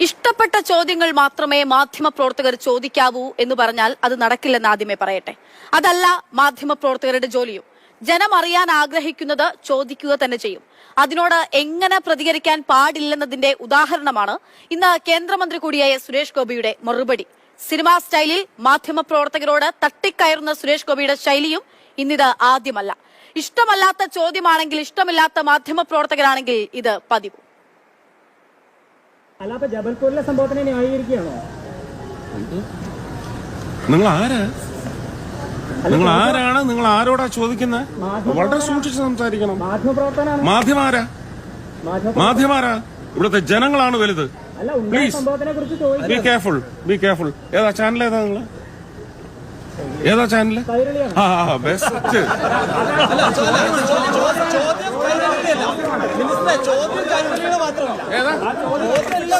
ഇഷ്ടപ്പെട്ട ചോദ്യങ്ങൾ മാത്രമേ മാധ്യമപ്രവർത്തകർ ചോദിക്കാവൂ എന്ന് പറഞ്ഞാൽ അത് നടക്കില്ലെന്ന് ആദ്യമേ പറയട്ടെ. അതല്ല മാധ്യമപ്രവർത്തകരുടെ ജോലിയും. ജനം അറിയാൻ ആഗ്രഹിക്കുന്നത് ചോദിക്കുക തന്നെ ചെയ്യും. അതിനോട് എങ്ങനെ പ്രതികരിക്കാൻ പാടില്ലെന്നതിന്റെ ഉദാഹരണമാണ് ഇന്ന് കേന്ദ്രമന്ത്രി കൂടിയായ സുരേഷ് ഗോപിയുടെ മറുപടി. സിനിമാ സ്റ്റൈലിൽ മാധ്യമപ്രവർത്തകരോട് തട്ടിക്കയറുന്ന സുരേഷ് ഗോപിയുടെ ശൈലിയും ഇന്നിത് ആദ്യമല്ല. ഇഷ്ടമല്ലാത്ത ചോദ്യമാണെങ്കിൽ, ഇഷ്ടമില്ലാത്ത മാധ്യമപ്രവർത്തകരാണെങ്കിൽ ഇത് പതിവ്. അല്ലാതെ ജബൽപൂരിലെ സംഭവത്തിനെ ന്യായീകരിക്കുകയാണോ? നിങ്ങൾ ആരാണ്? നിങ്ങൾ ആരോടാ ചോദിക്കുന്നത്? വളരെ സൂക്ഷിച്ച് സംസാരിക്കണം. മാധ്യമാരാ? ഇവിടുത്തെ ജനങ്ങളാണ് വലുത്. Please be careful, be careful. ഏതാ ചാനൽ? ഏതാ ചാനൽ? ബെസ്റ്റ്.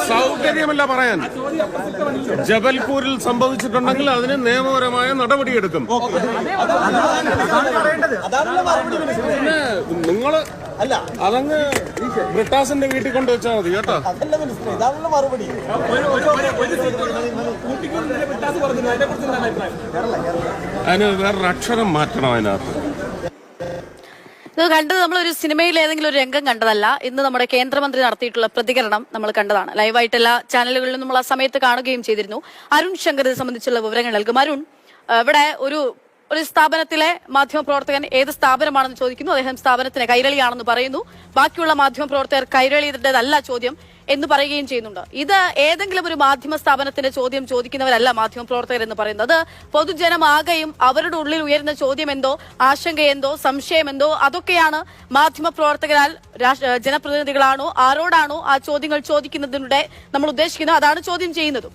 സൗകര്യമല്ല പറയാൻ. ജബൽപൂരിൽ സംഭവിച്ചിട്ടുണ്ടെങ്കിൽ അതിന് നിയമപരമായ നടപടിയെടുക്കും. പിന്നെ നിങ്ങള് അതങ്ങ് ബ്രിട്ടാസിന്റെ വീട്ടിൽ കൊണ്ടുവച്ചാൽ മതി കേട്ടോ. അതിന് വേറൊരു അക്ഷരം മാറ്റണം അതിനകത്ത്. ഇത് കണ്ടത് നമ്മളൊരു സിനിമയിൽ ഏതെങ്കിലും ഒരു രംഗം കണ്ടതല്ല. ഇന്ന് നമ്മുടെ കേന്ദ്രമന്ത്രി നടത്തിയിട്ടുള്ള പ്രതികരണം നമ്മൾ കണ്ടതാണ്. ലൈവായിട്ട് എല്ലാ ചാനലുകളിലും നമ്മൾ ആ സമയത്ത് കാണുകയും ചെയ്തിരുന്നു. അരുൺ ശങ്കർ ഇത് സംബന്ധിച്ചുള്ള വിവരങ്ങൾ നൽകും. അരുൺ, ഇവിടെ ഒരു സ്ഥാപനത്തിലെ മാധ്യമപ്രവർത്തകൻ ഏത് സ്ഥാപനമാണെന്ന് ചോദിക്കുന്നു. അദ്ദേഹം സ്ഥാപനത്തിന് കൈരളിയാണെന്ന് പറയുന്നു. ബാക്കിയുള്ള മാധ്യമപ്രവർത്തകർ കൈരളിയുടേതല്ല ചോദ്യം എന്ന് പറയുകയും ചെയ്യുന്നുണ്ട്. ഇത് ഏതെങ്കിലും ഒരു മാധ്യമ സ്ഥാപനത്തിന്റെ ചോദ്യം ചോദിക്കുന്നവരല്ല മാധ്യമപ്രവർത്തകർ എന്ന് പറയുന്നത്. പൊതുജനമാകെയും അവരുടെ ഉള്ളിൽ ഉയരുന്ന ചോദ്യം എന്തോ, ആശങ്കയെന്തോ, സംശയമെന്തോ, അതൊക്കെയാണ് മാധ്യമപ്രവർത്തകരാൽ ജനപ്രതിനിധികളാണോ ആരോടാണോ ആ ചോദ്യങ്ങൾ ചോദിക്കുന്നതിലൂടെ നമ്മൾ ഉദ്ദേശിക്കുന്നത്, അതാണ് ചോദ്യം ചെയ്യുന്നതും.